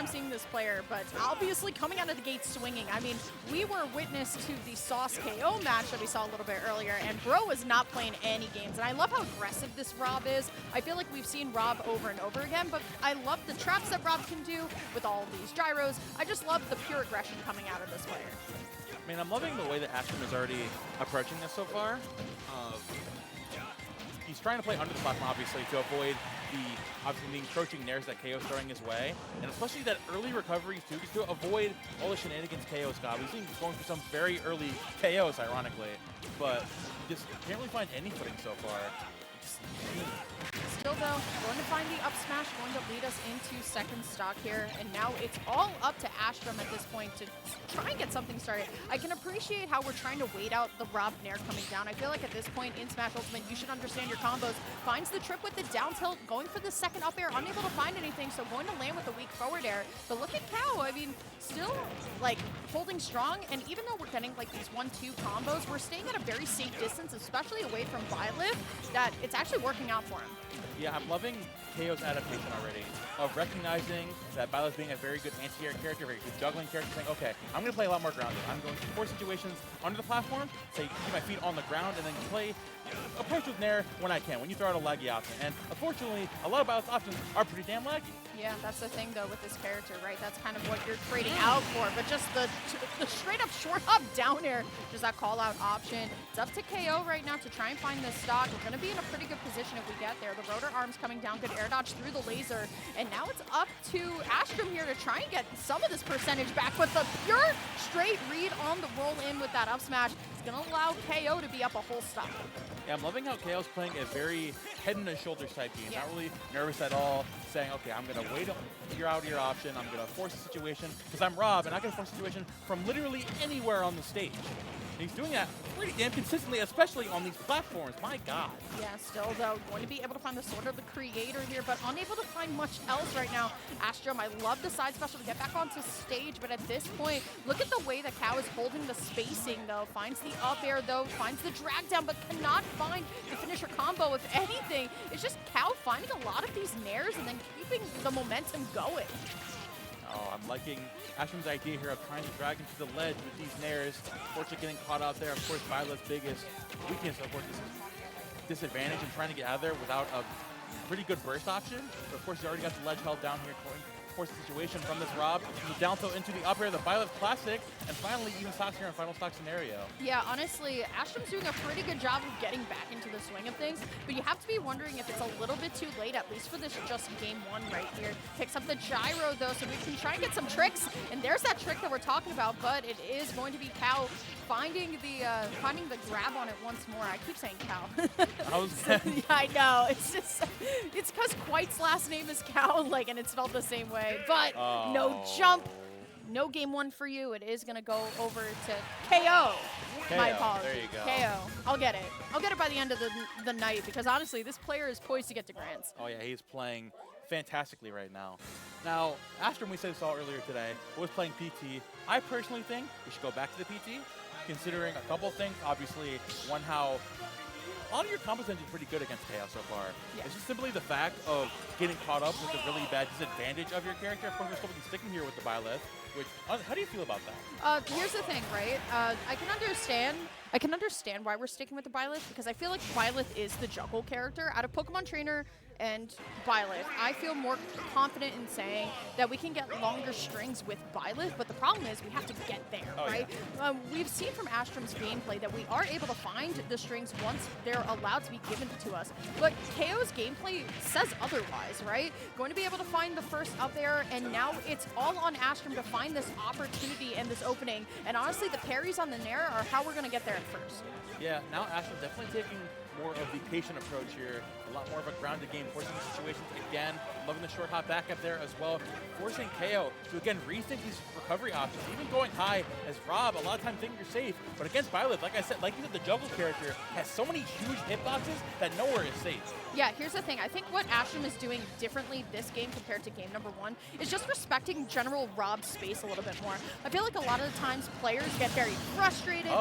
time seeing this player, but obviously coming out of the gate swinging. I mean, we were witness to the Sauce KO match that we saw a little bit earlier, and Bro was not playing any games. And I love how aggressive this Rob is. I feel like we've seen Rob over and over again, but I love the traps that Rob can do with all of these gyros. I just love the pure aggression coming out of this player. I mean, I'm loving the way that Astrum is already approaching this so far. He's trying to play under the platform, obviously, to avoid the encroaching nairs that KAO's throwing his way. And especially that early recovery, too, just to avoid all the shenanigans KAO's got. We've seen going for some very early KOs, ironically. But just can't really find any footing so far. Still, though, going to find the up smash, going to lead us into second stock here. And now it's all up to Astrum at this point to try and get something started. I can appreciate how we're trying to wait out the Rob Nair coming down. I feel like at this point in Smash Ultimate, you should understand your combos. Finds the trip with the down tilt, going for the second up air, unable to find anything, so going to land with a weak forward air. But look at KAO, I mean, still, like, holding strong. And even though we're getting, like, these 1-2 combos, we're staying at a very safe distance, especially away from Byleth, that it's actually working out for him. Yeah, I'm loving KAO's adaptation already of recognizing that Byleth being a very good anti-air character, very good juggling character, saying, okay, I'm going to play a lot more grounded. I'm going to force situations under the platform, say, keep my feet on the ground, and then play approach with Nair when I can, when you throw out a laggy option. And unfortunately, a lot of Byleth's options are pretty damn laggy. Yeah, that's the thing, though, with this character, right? That's kind of what you're trading out for. But just the straight-up short hop down air, just that call-out option. It's up to KAO right now to try and find this stock. We're going to be in a pretty good position if we get there. The rotor arm's coming down, good air dodge through the laser. And now it's up to Astrum here to try and get some of this percentage back. But the pure straight read on the roll-in with that up smash is going to allow KAO to be up a whole stock. Yeah, I'm loving how KAO's playing a very head and shoulders type game. Yeah. Not really nervous at all, saying, okay, I'm going to wait to figure out your option. I'm going to force a situation because I'm Rob, and I can force a situation from literally anywhere on the stage. And he's doing that pretty damn consistently, especially on these platforms. My God. Yeah, still, though, going to be able to find the sword of the creator here, but unable to find much else right now. Astrum, I love the side special to get back onto stage, but at this point, look at the way that KAO is holding the spacing, though. Finds the up air, though, finds the drag down, but cannot find the finisher combo. If anything, it's just KAO finding a lot of these nairs and then keeping the momentum going. Oh, I'm liking Astrum's idea here of trying to drag him to the ledge with these nairs. Unfortunately, getting caught out there. Of course, Byleth's biggest weakness, of course, is disadvantage in trying to get out of there without a pretty good burst option. But of course, he's already got the ledge held down here. Force the situation from this Rob, from the down tilt into the up air, the Byleth classic, and finally even stocks here in final stock scenario. Yeah, honestly, Astrum's doing a pretty good job of getting back into the swing of things, but you have to be wondering if it's a little bit too late, at least for this just game one right here. Picks up the gyro though, so we can try and get some tricks, and there's that trick that we're talking about, but it is going to be KAO finding the grab on it once more. I keep saying KAO. Yeah, I know. It's just, it's because Quite's last name is KAO, like, and it's spelled the same way. But no jump, no game one for you. It is going to go over to KAO. My apologies. There you go. KAO. I'll get it. I'll get it by the end of the night because honestly, this player is poised to get to Grants. Oh yeah, he's playing fantastically right now. Now, Astrum, we saw earlier today, was playing PT. I personally think we should go back to the PT, considering a couple things. Obviously, one, how a lot of your combos have been pretty good against KAO so far. Yeah. It's just simply the fact of getting caught up with the really bad disadvantage of your character. Of course, we're still sticking here with the Byleth, which, how do you feel about that? Here's the thing, right? I can understand why we're sticking with the Byleth because I feel like Byleth is the juggle character. Out of Pokemon Trainer and Byleth, I feel more confident in saying that we can get longer strings with Byleth, but the problem is we have to get there, right? Yeah. We've seen from Astrum's gameplay that we are able to find the strings once they're allowed to be given to us, but KAO's gameplay says otherwise, right? Going to be able to find the first up air, and now it's all on Astrum to find this opportunity and this opening, and honestly, the parries on the Nair are how we're going to get there at first. Yeah, now Astrum definitely taking more of the patient approach here, a lot more of a grounded game, forcing the situations again, loving the short hop back up there as well, forcing KAO to again rethink these recovery options, even going high as Rob, a lot of times thinking you're safe, but against Byleth, like I said, like you said, the juggle character has so many huge hitboxes that nowhere is safe. Yeah, here's the thing. I think what Astrum is doing differently this game compared to game number one is just respecting general Rob's space a little bit more. I feel like a lot of the times players get very frustrated.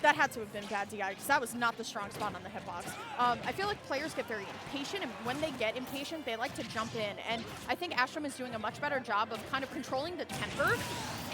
That had to have been bad DI because that was not the strong spot on the hitbox. I feel like players get very impatient, and when they get impatient, they like to jump in. And I think Astrum is doing a much better job of kind of controlling the temper.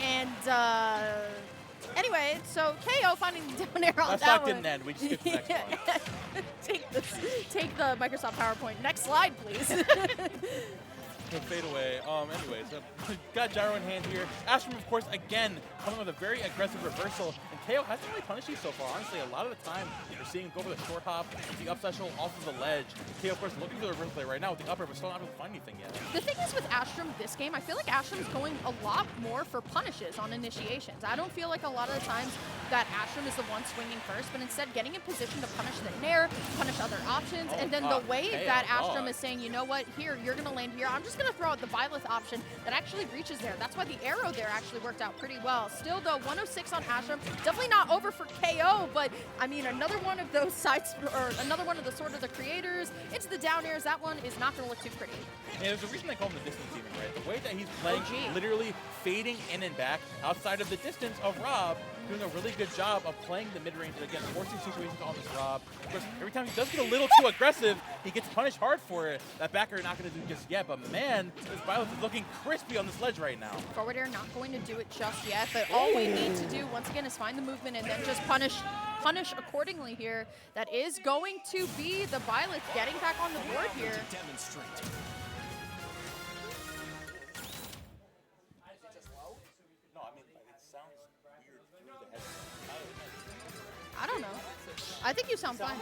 And anyway, so KO finding the down air on that one. Didn't end. We just skipped the next one. Take the Microsoft PowerPoint. Next slide, please. Fade away. Anyways, got gyro in hand here. Astrum, of course, again, coming with a very aggressive reversal. And KO hasn't really punished you so far. Honestly, a lot of the time, you're seeing him go for the short hop, the up special off of the ledge. KO, of course, looking for the reverse play right now with the upper, but still not able to find anything yet. The thing is with Astrum this game, I feel like Astrum's going a lot more for punishes on initiations. I don't feel like a lot of the times that Astrum is the one swinging first, but instead getting in position to punish the nair, punish other options, and then the way that Astrum is saying, you know what, here, you're going to land here. I'm just going to throw out the Byleth option that actually reaches there. That's why the arrow there actually worked out pretty well. Still, though, 106 on Astrum. Definitely not over for KO, but, I mean, another one of those sides, or another one of the sort of the creators into the down airs. That one is not going to look too pretty. Yeah, there's a reason they call him the distance demon, right? The way that he's playing, literally fading in and back outside of the distance of Rob, doing a really good job of playing the mid-range and, again, forcing situations on this Rob. Of course, every time he does get a little too aggressive, he gets punished hard for it. That backer not going to do just yet, but man, this Byleth is looking crispy on this ledge right now. Forward air not going to do it just yet, but all we need to do, once again, is find the movement and then just punish accordingly here. That is going to be the Byleth getting back on the board here. I don't know. I think you sound fine.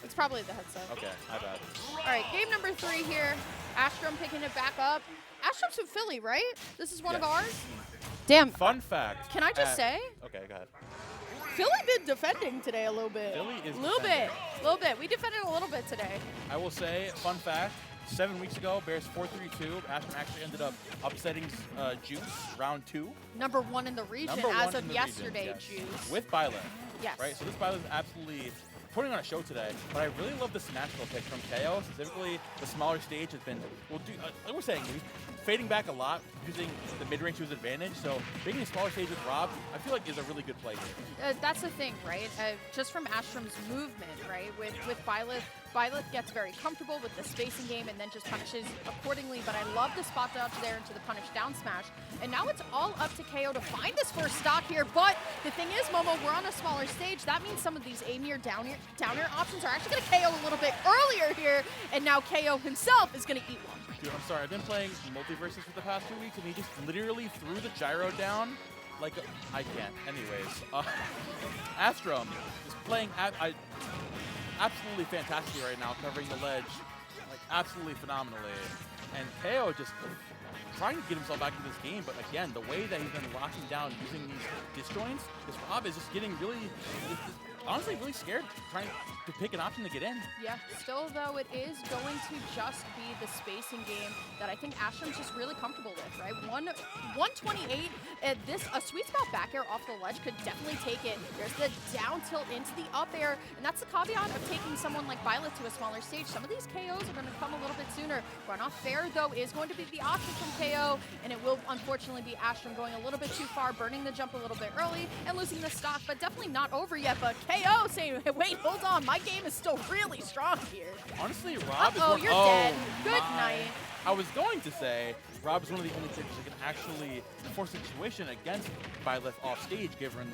It's probably the headset. Okay, my bad. All right, game number 3 here. Astrum picking it back up. Astrum's from Philly, right? This is one of ours? Damn. Fun fact. Can I just say? Okay, go ahead. Philly been defending today a little bit. Philly is a little bit. We defended a little bit today. I will say, fun fact, 7 weeks ago, Bears 4-3-2. Astrum actually ended up upsetting Juice round 2. Number 1 in the region as of yesterday, Juice. With Byleth. Yes. Right, so this Byleth is absolutely putting on a show today, but I really love the Smashville pick from KO. Specifically, the smaller stage has been, like we're saying, he's fading back a lot, using the mid-range to his advantage. So being a smaller stage with Rob, I feel like is a really good play here. That's the thing, right? Just from Astrum's movement, right? With Byleth, Byleth gets very comfortable with the spacing game and then just punishes accordingly, but I love the spot dodge there into the punish down smash. And now it's all up to KO to find this first stock here, but the thing is, Momo, we're on a smaller stage. That means some of these A-near, down-air options are actually going to KO a little bit earlier here, and now KO himself is going to eat one. Dude, I'm sorry, I've been playing Multiverses for the past 2 weeks, and he just literally threw the gyro down like I can't. Anyways, Astrum is playing absolutely fantastically right now, covering the ledge like absolutely phenomenally. And KO just trying to get himself back into this game, but again, the way that he's been locking down using these disjoints, this Rob is just getting really, honestly, really scared trying to pick an option to get in. Yeah, still though, it is going to just be the spacing game that I think Astrum's just really comfortable with, right? 128, a sweet spot back air off the ledge could definitely take it. There's the down tilt into the up air, and that's the caveat of taking someone like Byleth to a smaller stage. Some of these KOs are going to come a little bit sooner. Runoff fair, though, is going to be the option from KO, and it will unfortunately be Astrum going a little bit too far, burning the jump a little bit early, and losing the stock, but definitely not over yet. But KO saying, wait, hold on, my game is still really strong here. Honestly, Rob is you're dead. Good night. I was going to say, Rob is one of the only pitchers that can actually force a situation against Byleth off stage, given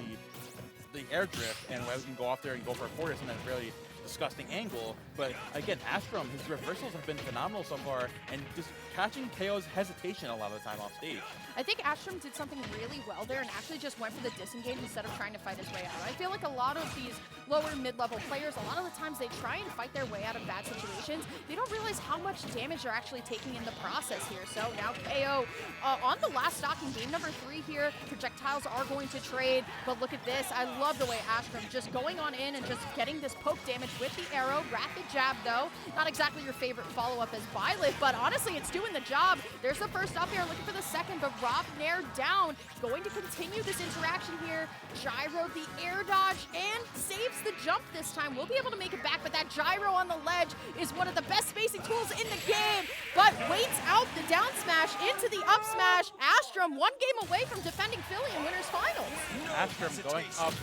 the air drift, and we can go off there and go for a fortress and then really disgusting angle. But again, Astrum, his reversals have been phenomenal so far, and just catching KO's hesitation a lot of the time off stage. I think Astrum did something really well there and actually just went for the disengage instead of trying to fight his way out. I feel like a lot of these lower mid-level players, a lot of the times they try and fight their way out of bad situations. They don't realize how much damage they're actually taking in the process here. So now KO on the last stock in game number 3 here. Projectiles are going to trade, but look at this. I love the way Astrum just going on in and just getting this poke damage with the arrow. Rapid jab, though. Not exactly your favorite follow-up as Byleth, but honestly, it's doing the job. There's the first up air, looking for the second, but Rob Nair down. Going to continue this interaction here. Gyro, the air dodge, and saves the jump this time. We'll be able to make it back, but that gyro on the ledge is one of the best spacing tools in the game, but waits out the down smash into the up smash. Astrum 1 game away from defending Philly in winners finals. Astrum going up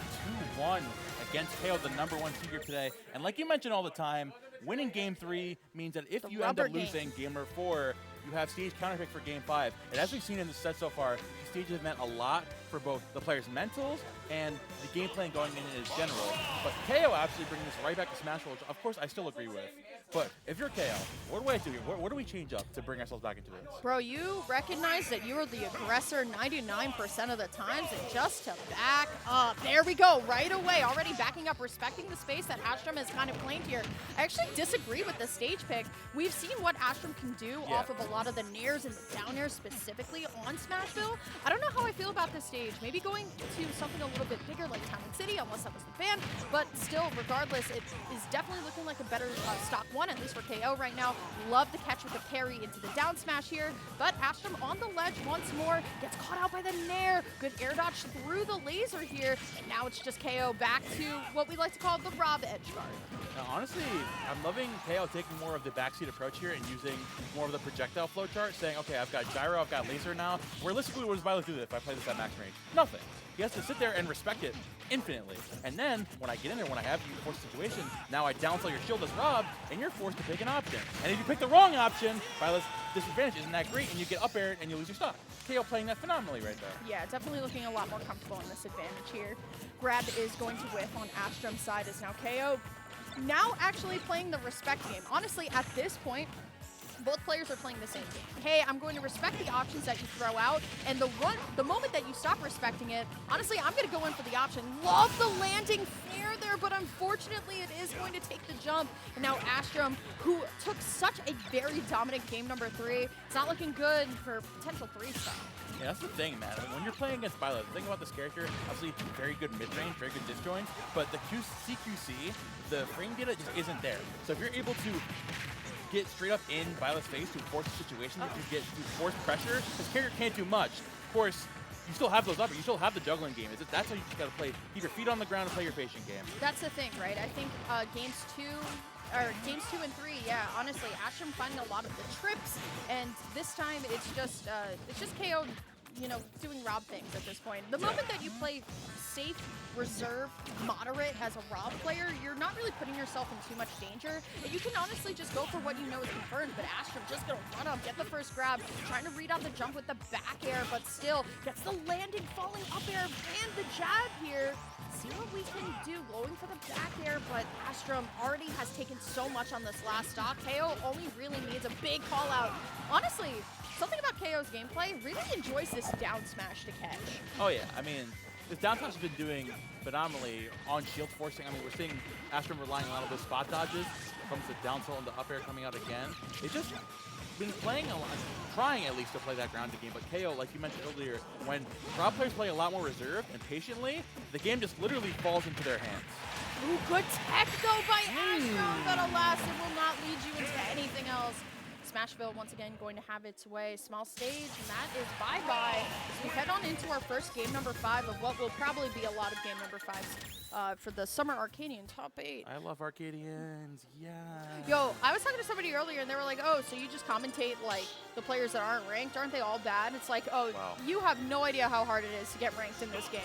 2-1 against KAO, the #1 seed here today. And like you mentioned all the time, winning game 3 means that if you end up losing game number 4, you have stage counterpick for game 5. And as we've seen in the set so far, these stages have meant a lot for both the players' mentals and the game plan going in general. But KAO absolutely bringing this right back to Smash Bros, which of course I still agree with. But if you're KAO, what do I do here? What do we change up to bring ourselves back into this? Bro, you recognize that you are the aggressor 99% of the times, and just to back up. There we go, right away. Already backing up, respecting the space that Astrum has kind of claimed here. I actually disagree with the stage pick. We've seen what Astrum can do off of a lot of the nairs and the down airs specifically on Smashville. I don't know how I feel about this stage. Maybe going to something a little bit bigger like Town and City, unless that was the ban. But still, regardless, it is definitely looking like a better stock one, at least for KAO right now. Love the catch with the parry into the down smash here. But Astrum on the ledge once more, gets caught out by the nair. Good air dodge through the laser here. And now it's just KAO back to what we like to call the Rob edge guard. Now, honestly, I'm loving KAO taking more of the backseat approach here and using more of the projectile flow chart, saying, okay, I've got gyro, I've got laser now. Realistically, what does Byleth do if I play this at max range? Nothing. He has to sit there and respect it infinitely. And then, when I get in there, when I have you forced situation, now I downflow your shield as Rob, and you're forced to pick an option. And if you pick the wrong option, Byleth's disadvantage isn't that great, and you get up air and you lose your stock. KAO playing that phenomenally right there. Yeah, definitely looking a lot more comfortable in this advantage here. Grab is going to whiff on Astrum's side as now KAO now actually playing the respect game. Honestly, at this point, both players are playing the same game. Hey, I'm going to respect the options that you throw out, and the moment that you stop respecting it, honestly, I'm going to go in for the option. Love the landing fair there, but unfortunately, it is going to take the jump. And now Astrum, who took such a very dominant game number 3, it's not looking good for potential 3-star. Yeah, that's the thing, man. When you're playing against Byleth, the thing about this character, obviously very good mid-range, very good disjoint, but the CQC, the frame data just isn't there. So if you're able to get straight up in Byleth's face to force a situation, to get to force pressure, this character can't do much. Of course, you still have those up, you still have the juggling game. That's how you just gotta play. Keep your feet on the ground and play your patient game. That's the thing, right? I think games 2 and 3, yeah, honestly, Astrum finding a lot of the trips, and this time it's just KAO, you know, doing Rob things at this point. The moment that you play safe, reserve, moderate as a Rob player, you're not really putting yourself in too much danger. And you can honestly just go for what you know is confirmed, but Astrum just gonna run up, get the first grab, trying to read out the jump with the back air, but still gets the landing, falling up air, and the jab here. See what we can do, going for the back air, but Astrum already has taken so much on this last stock. KAO only really needs a big call out. Honestly, something about KAO's gameplay, really enjoys this down smash to catch. Oh yeah, I mean, this down smash has been doing phenomenally on shield forcing. I mean, we're seeing Astrum relying on a lot of those spot dodges. Comes the down tilt and the up air coming out again. It's just been playing a lot, trying at least to play that grounded game, but KAO, like you mentioned earlier, when Rob players play a lot more reserved and patiently, the game just literally falls into their hands. Ooh, good tech though by Astrum, but alas, it will not lead you into anything else. Smashville once again going to have its way. Small stage, and that is bye-bye. As we head on into our first game number 5 of what will probably be a lot of game number 5s for the Summer Arcadian Top 8. I love Arcadians, yeah. Yo, I was talking to somebody earlier, and they were like, oh, so you just commentate, like, the players that aren't ranked? Aren't they all bad? It's like, oh, wow. You have no idea how hard it is to get ranked in this game.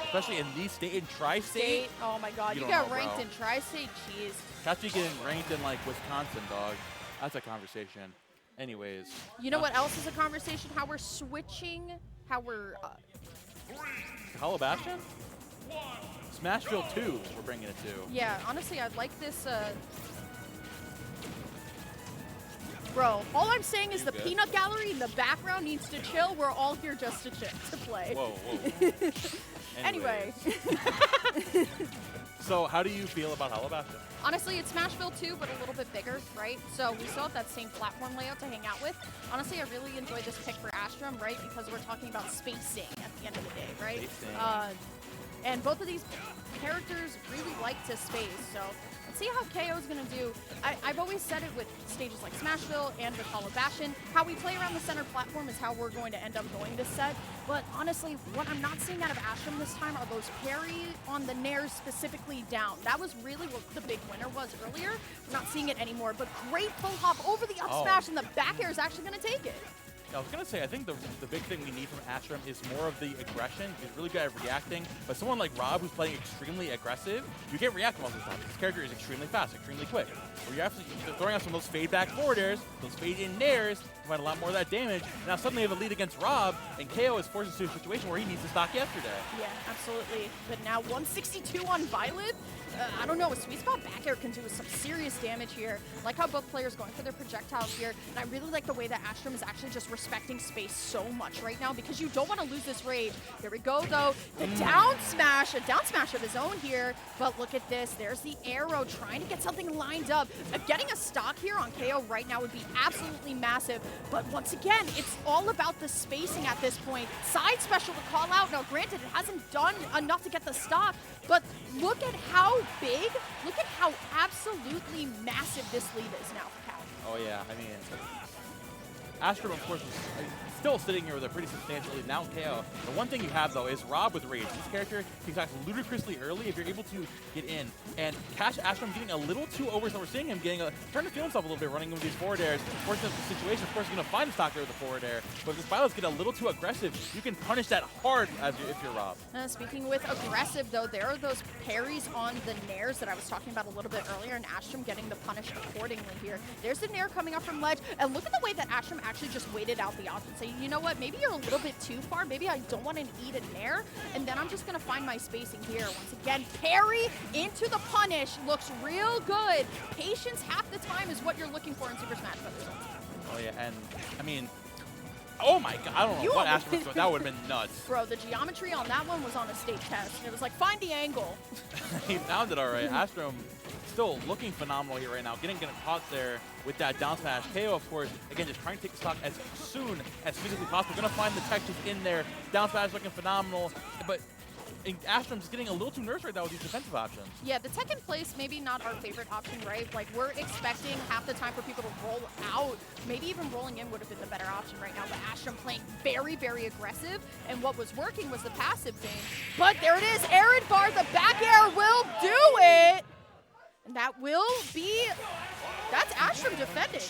Especially in these state, in Tri-State. Oh my god, you got ranked in Tri-State? Jeez. Catch you getting ranked in, like, Wisconsin, dog. That's a conversation. Anyways. You know what else is a conversation? How we're switching, how we're... Hollow Bastion? Smashville 2, we're bringing it to. Yeah, honestly, I'd like this... Bro, all I'm saying is the peanut gallery in the background needs to chill. We're all here just to play. Whoa, whoa. Anyway. So how do you feel about Hollow Bastion? Honestly, it's Smashville 2, but a little bit bigger, right? So we still have that same platform layout to hang out with. Honestly, I really enjoy this pick for Astrum, right? Because we're talking about spacing at the end of the day, right? And both of these characters really like to space, so Let's see how KO is going to do. I've always said it with stages like Smashville and with Hollow Bastion. How we play around the center platform is how we're going to end up going this set. But honestly, what I'm not seeing out of Astrum this time are those parry on the nairs specifically down. That was really what the big winner was earlier. We're not seeing it anymore, but great full hop over the up smash, and the back air is actually going to take it. I was going to say, I think the big thing we need from Astrum is more of the aggression. He's really good at reacting, but someone like Rob who's playing extremely aggressive, you get react most of the time. This character is extremely fast, extremely quick. Where you're absolutely throwing out some of those fade back forward airs, those fade in nairs, you find a lot more of that damage. Now suddenly you have a lead against Rob, and KO is forced into a situation where he needs to stock yesterday. Yeah, absolutely. But now 162 on Violet. I don't know, a sweet spot back air can do some serious damage here. I like how both players going for their projectiles here, and I really like the way that Astrum is actually just respecting space so much right now because you don't want to lose this rage. Here we go though, the down smash, a down smash of his own here, but look at this, there's the arrow trying to get something lined up. Getting a stock here on KO right now would be absolutely massive, but once again, it's all about the spacing at this point. Side special to call out. Now granted, it hasn't done enough to get the stock, but look at how big, look at how absolutely massive this lead is now for KAO. Oh yeah, I mean, Astrum, of course, is still sitting here with a pretty substantial lead. Now KO. The one thing you have, though, is Rob with Rage. This character can act ludicrously early if you're able to get in. And Cash Astrum getting a little too over, so we're seeing him getting starting to feel himself a little bit, running with these forward airs. Fortunate the situation, of course, he's going to find a stock there with the forward air. But if this pilots get a little too aggressive, you can punish that hard if you're Rob. Speaking with aggressive, though, there are those parries on the nairs that I was talking about a little bit earlier, and Astrum getting the punish accordingly here. There's the nair coming up from ledge, and look at the way that Astrum actually just waited out the option, saying, you know what, maybe you're a little bit too far, maybe I don't want to eat a nair, and then I'm just going to find my spacing here. Once again, parry into the punish, looks real good. Patience half the time is what you're looking for in Super Smash Bros. Oh yeah, and I mean, oh my god, I don't know what Astrum was doing. That would have been nuts. Bro, the geometry on that one was on a state test. It was like, find the angle. He found it all right. Astrum still looking phenomenal here right now, getting caught there with that down smash. KO, of course, again, just trying to take the stock as soon as physically possible. Going to find the tech just in there. Down smash looking phenomenal, but Astrum's getting a little too nervous right now with these defensive options. Yeah, the tech in place, maybe not our favorite option, right? Like, we're expecting half the time for people to roll out. Maybe even rolling in would have been the better option right now, but Astrum playing very, very aggressive, and what was working was the passive thing. But there it is, Aaron Bar, the back air will do it! And that will be, that's Astrum defending.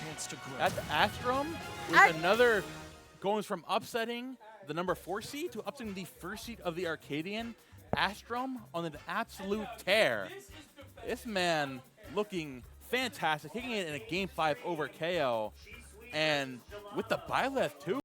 That's Astrum with another, going from upsetting the number 4 seed to upsetting the first seed of the Arcadian. Astrum on an absolute tear. This man looking fantastic, taking it in a Game 5 over KO. And with the Byleth too.